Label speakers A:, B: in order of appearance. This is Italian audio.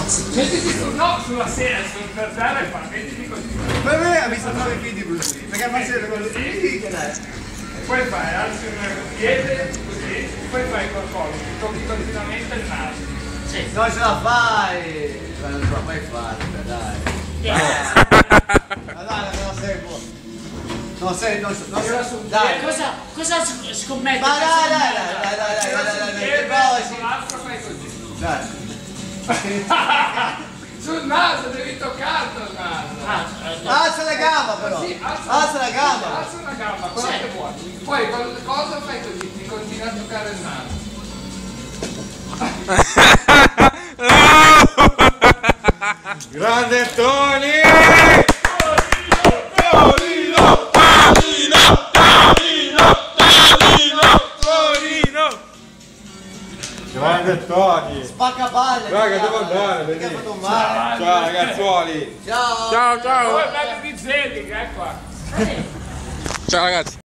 A: Mettiti no, sulla sedia, per terra e fa, mettiti così.
B: Per me ha visto fare i piedi così, perché fa sempre quello lì che dai.
A: E poi fai, alzi un piede, così, e poi fai qualcosa, ti tocchi continuamente il naso.
B: Sì. Non ce la fai! Ma non ce la puoi fare, dai. Ma dai, non sei buono. Non sei, dai.
C: Cosa scommetti?
B: Ma dai,
A: Con l'altro fai così.
B: dai.
A: Sul naso, devi toccarlo il naso.
B: Alza la gamba però.
A: Sì,
B: alza la gamba.
A: Alza una gamba, quello che vuoi. Poi cosa fai così? Ti continui a toccare il naso.
D: Grande Tony! Grande Tony!
B: Spacca palle.
D: Raga, devo andare,
B: perché ha
D: vedi?
B: fatto male.
D: Ciao ragazzuoli!
B: Ciao.
D: Ciao ciao!
A: Oh, è bello di Zelli, qua.
D: Ciao ragazzi!